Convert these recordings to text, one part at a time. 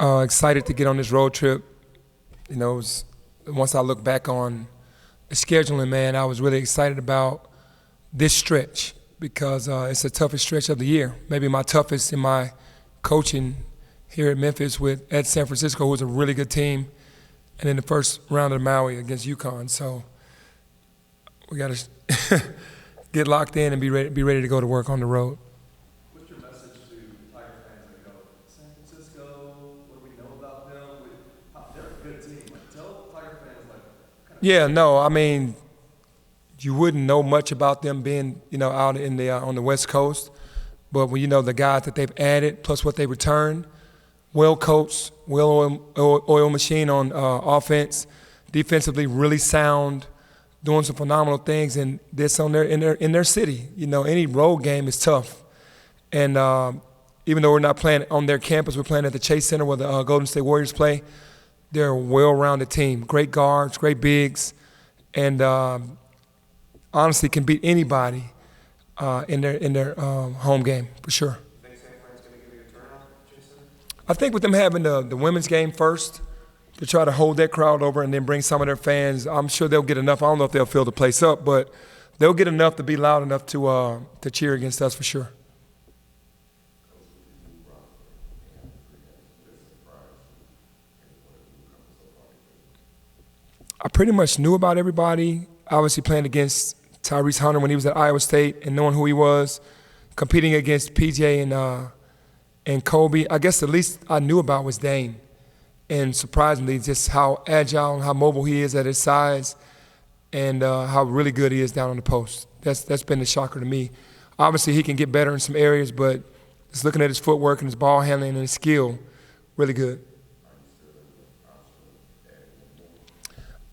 Excited to get on this road trip. Once I look back on the scheduling, man, I was really excited about this stretch because it's the toughest stretch of the year. Maybe my toughest in my coaching here at Memphis at San Francisco, who was a really good team, and in the first round of Maui against UConn. So we got to get locked in and be ready to go to work on the road. What's your message to Tiger fans that go, San Francisco, what do we know about them? They're a good team. Tell Tiger fans, Yeah, no, I mean, you wouldn't know much about them being, out in the on the West Coast, but when you know the guys that they've added plus what they returned, well coached, well-oiled machine on offense, defensively really sound, doing some phenomenal things, and this in their city. Any road game is tough, and even though we're not playing on their campus, we're playing at the Chase Center where the Golden State Warriors play. They're a well-rounded team, great guards, great bigs, and honestly can beat anybody in their home game for sure. You think San Fran's going to give you a turnout, Jason? I think with them having the women's game first to try to hold that crowd over and then bring some of their fans, I'm sure they'll get enough. I don't know if they'll fill the place up, but they'll get enough to be loud enough to cheer against us for sure. I pretty much knew about everybody. Obviously playing against Tyrese Hunter when he was at Iowa State and knowing who he was, competing against PJ and Kobe. I guess the least I knew about was Dame. And surprisingly, just how agile and how mobile he is at his size and how really good he is down on the post. That's been the shocker to me. Obviously, he can get better in some areas, but just looking at his footwork and his ball handling and his skill, really good.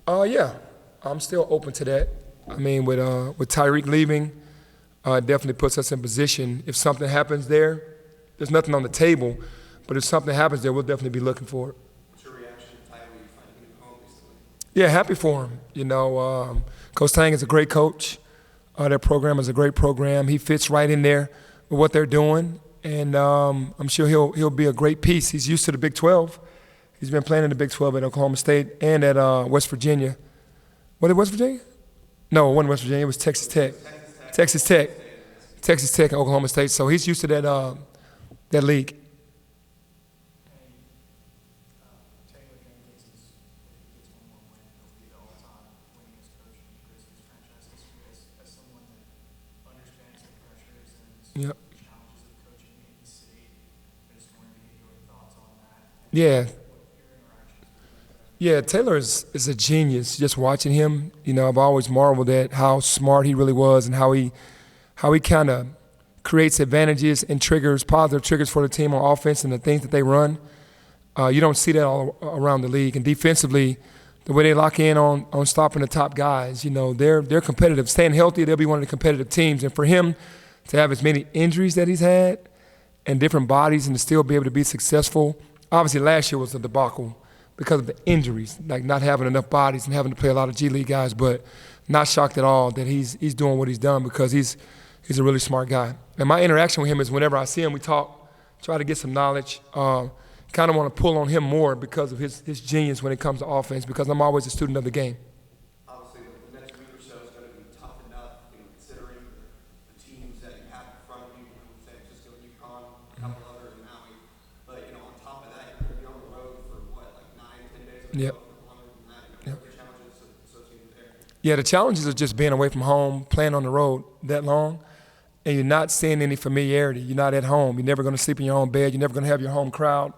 Yeah, I'm still open to that. I mean, with Tyreek leaving, it definitely puts us in position. If something happens there, there's nothing on the table, but if something happens there, we'll definitely be looking for it. What's your reaction to Tyreek finding a new home recently? Yeah, happy for him. Coach Tang is a great coach. Their program is a great program. He fits right in there with what they're doing, and I'm sure he'll be a great piece. He's used to the Big 12. He's been playing in the Big 12 at Oklahoma State and at West Virginia. Was it West Virginia? No, it wasn't West Virginia. It was Texas Tech. Texas Tech and Oklahoma State. So he's used to that league. Yep. Yeah, Taylor is a genius. Just watching him, I've always marveled at how smart he really was and how he kind of creates advantages and positive triggers for the team on offense and the things that they run. You don't see that all around the league. And defensively, the way they lock in on stopping the top guys, they're competitive. Staying healthy, they'll be one of the competitive teams. And for him to have as many injuries that he's had and different bodies and to still be able to be successful, obviously last year was a debacle because of the injuries, like not having enough bodies and having to play a lot of G League guys, but not shocked at all that he's doing what he's done because he's a really smart guy. And my interaction with him is whenever I see him, we talk, try to get some knowledge, kind of want to pull on him more because of his genius when it comes to offense because I'm always a student of the game. Obviously, the next week or so is going to be tough enough, considering the teams that you have in front of you, San Francisco, UConn, a couple others in Maui. But, on top of that, you're going to be on the road for, 9-10 days? Yep. Longer than that. What are the challenges associated there? Yeah, the challenges are just being away from home, playing on the road that long, and you're not seeing any familiarity. You're not at home. You're never going to sleep in your own bed. You're never going to have your home crowd.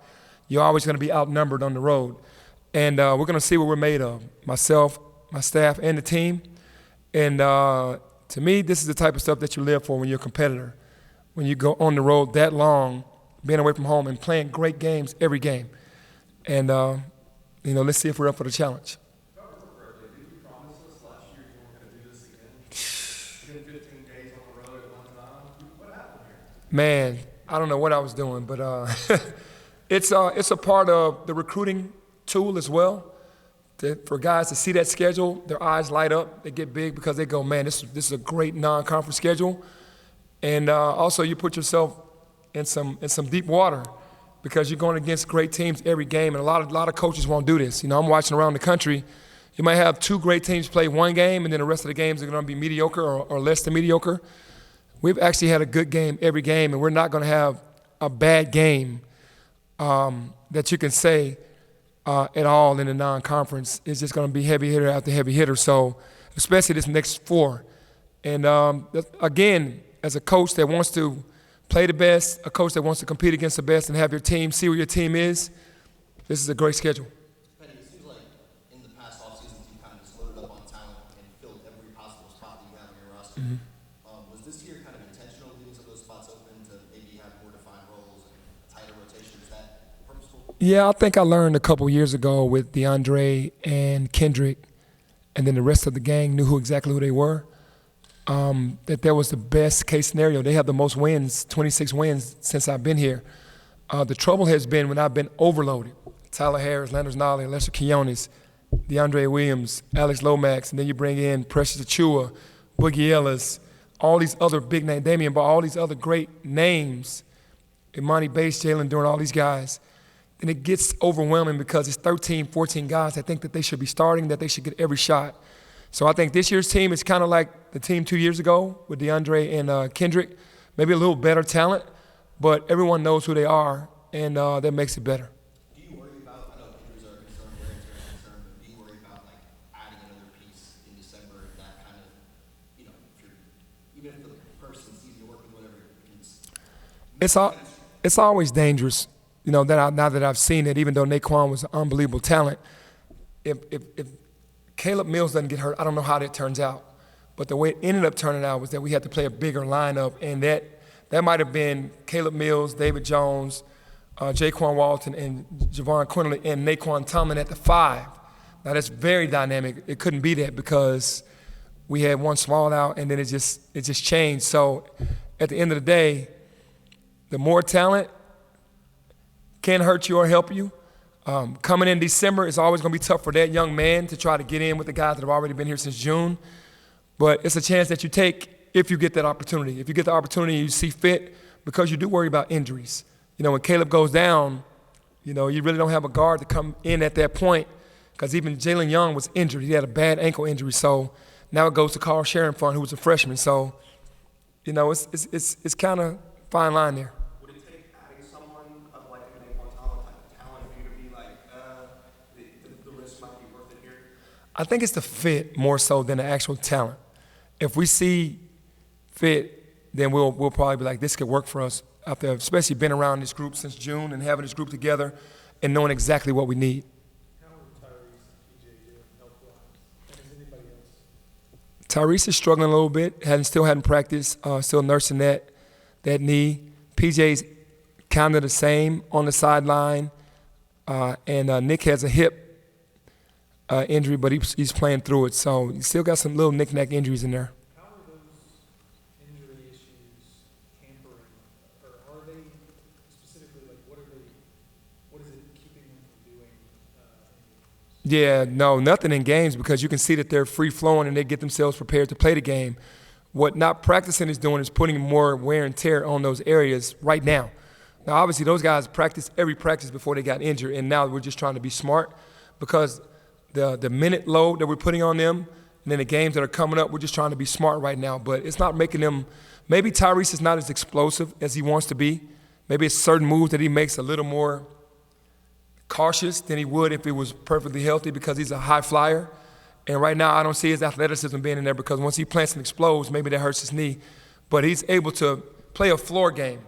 You're always going to be outnumbered on the road. And we're going to see what we're made of, myself, my staff, and the team. And to me, this is the type of stuff that you live for when you're a competitor. When you go on the road that long, being away from home and playing great games every game. And, let's see if we're up for the challenge. Did you promise us last year you weren't going to do this again? 15 days on the road at one time. What happened here? Man, I don't know what I was doing, but it's a part of the recruiting tool as well. For guys to see that schedule, their eyes light up. They get big because they go, man, this is a great non-conference schedule. And also you put yourself in some deep water because you're going against great teams every game, and a lot of coaches won't do this. I'm watching around the country. You might have two great teams play one game, and then the rest of the games are going to be mediocre or less than mediocre. We've actually had a good game every game, and we're not going to have a bad game that you can say at all in the non-conference. It's just going to be heavy hitter after heavy hitter. So, especially this next four. And again, as a coach that wants to play the best, a coach that wants to compete against the best and have your team see where your team is, this is a great schedule. Penny, it seems like in the past off seasons you kind of just loaded up on talent and filled every possible spot that you have on your roster. Was this year kind of intentional, leaving some of those spots open to maybe have more defined roles and tighter rotation? Is that purposeful? Yeah, I think I learned a couple years ago with DeAndre and Kendrick, and then the rest of the gang knew exactly who they were. That was the best case scenario. They have the most wins, 26 wins since I've been here. The trouble has been when I've been overloaded. Tyler Harris, Landers Nolley, Lester Quinones, DeAndre Williams, Alex Lomax, and then you bring in Precious Achua, Boogie Ellis, all these other big names, Damian Ball, all these other great names, Imani Bates, Jalen Durant, all these guys. Then it gets overwhelming because it's 13, 14 guys that think that they should be starting, that they should get every shot. So I think this year's team is kind of like the team 2 years ago with DeAndre and Kendrick, maybe a little better talent, but everyone knows who they are, and that makes it better. Do you worry about, I know injuries are a concern, wear and tear is a concern, but do you worry about like adding another piece in December, if that kind of, if you're, even if the person sees you working, whatever, it's always dangerous, now that I've seen it, even though Naquan was an unbelievable talent. If Caleb Mills doesn't get hurt, I don't know how that turns out. But the way it ended up turning out was that we had to play a bigger lineup, and that might have been Caleb Mills, David Jones, Jaquan Walton, and Javon Quinley, and Naquan Tomlin at the 5. Now that's very dynamic. It couldn't be that because we had one small out, and then it just changed. So at the end of the day, the more talent can hurt you or help you. Coming in December, it's always going to be tough for that young man to try to get in with the guys that have already been here since June. But it's a chance that you take if you get that opportunity. If you get the opportunity, you see fit, because you do worry about injuries. When Caleb goes down, you really don't have a guard to come in at that point, because even Jalen Young was injured. He had a bad ankle injury. So now it goes to Carl Sherinfant, who was a freshman. So, it's kind of fine line there. would it take adding someone of like a Naquan Tomlin type of talent for you to be like, the risk might be worth it here? I think it's the fit more so than the actual talent. If we see fit, then we'll probably be like, this could work for us after, especially been around this group since June and having this group together and knowing exactly what we need. How are Tyrese and PJ doing health-wise? And is anybody else? Tyrese is struggling a little bit, still hadn't practiced, still nursing that knee. PJ's kind of the same on the sideline, and Nick has a hip injury, but he's playing through it. So he's still got some little knick-knack injuries in there. How are those injury issues hampering, or are they specifically, like, what is it keeping them from doing in games? Yeah, no, nothing in games, because you can see that they're free-flowing and they get themselves prepared to play the game. What not practicing is doing is putting more wear and tear on those areas right now. Now, obviously, those guys practiced every practice before they got injured, and now we're just trying to be smart, because the minute load that we're putting on them, and then the games that are coming up, we're just trying to be smart right now. But it's not making them – maybe Tyrese is not as explosive as he wants to be. Maybe it's certain moves that he makes a little more cautious than he would if he was perfectly healthy, because he's a high flyer. And right now I don't see his athleticism being in there, because once he plants and explodes, maybe that hurts his knee. But he's able to play a floor game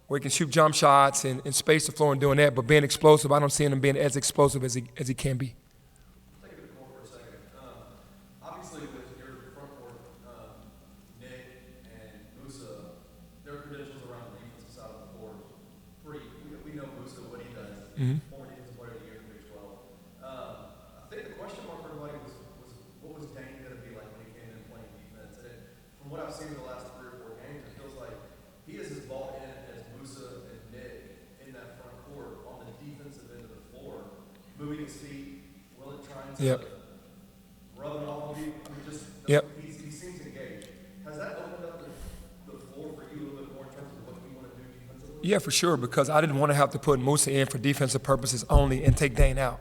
where he can shoot jump shots and space the floor and doing that. But being explosive, I don't see him being as explosive as he can be. Take a bit more for a second. Obviously, with your front court, Nick and Musa, their credentials around the defensive side of the floor, we know Musa, what he does. Former defensive player of the year in Big 12. I think the question mark for everybody was what was Dane going to be like when he came in playing defense? And from what I've seen in the last 3 or 4 games, it feels like he is as ball in as Musa and Nick in that front court on the defensive end of the floor, moving his feet, trying to rub it all on you. He seems engaged. Has that opened up the floor for you a little bit more in terms of what you want to do defensively? Yeah, for sure, because I didn't want to have to put Musa in for defensive purposes only and take Dane out.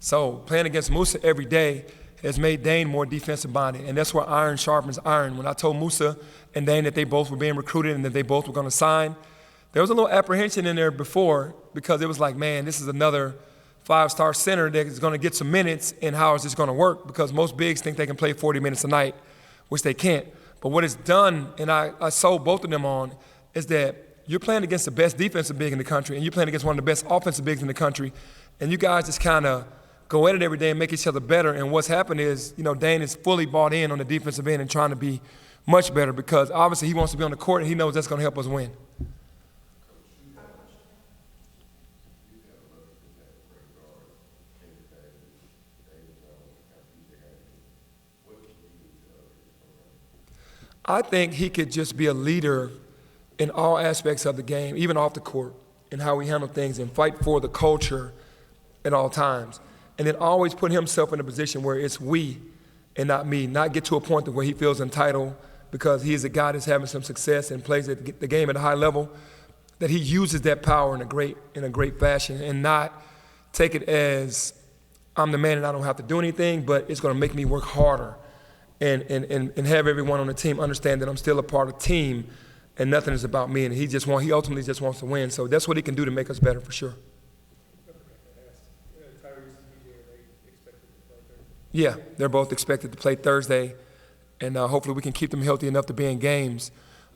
So playing against Musa every day has made Dane more defensive minded, and that's where iron sharpens iron. When I told Musa and Dane that they both were being recruited and that they both were going to sign, there was a little apprehension in there before because it was like, man, this is another five-star center that is going to get some minutes, and how is this going to work? Because most bigs think they can play 40 minutes a night, which they can't. But what it's done, and I sold both of them on, is that you're playing against the best defensive big in the country, and you're playing against one of the best offensive bigs in the country, and you guys just kind of go at it every day and make each other better. And what's happened is, Dane is fully bought in on the defensive end and trying to be much better because obviously he wants to be on the court and he knows that's going to help us win. I think he could just be a leader in all aspects of the game, even off the court, and how we handle things and fight for the culture at all times. And then always put himself in a position where it's we and not me, not get to a point where he feels entitled because he is a guy that's having some success and plays the game at a high level, that he uses that power in a great fashion and not take it as I'm the man and I don't have to do anything, but it's going to make me work harder and have everyone on the team understand that I'm still a part of the team and nothing is about me. And he ultimately just wants to win. So that's what he can do to make us better for sure. Yeah, they're both expected to play Thursday, and hopefully we can keep them healthy enough to be in games.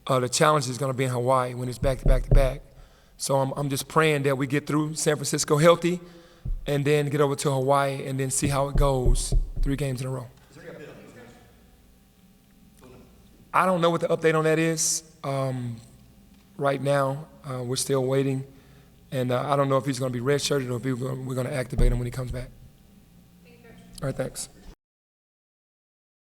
The challenge is going to be in Hawaii when it's back-to-back-to-back. So I'm just praying that we get through San Francisco healthy and then get over to Hawaii and then see how it goes 3 games in a row. Is there any update on these guys? I don't know what the update on that is. Right now, we're still waiting, and I don't know if he's going to be redshirted or if we're going to activate him when he comes back. All right, thanks.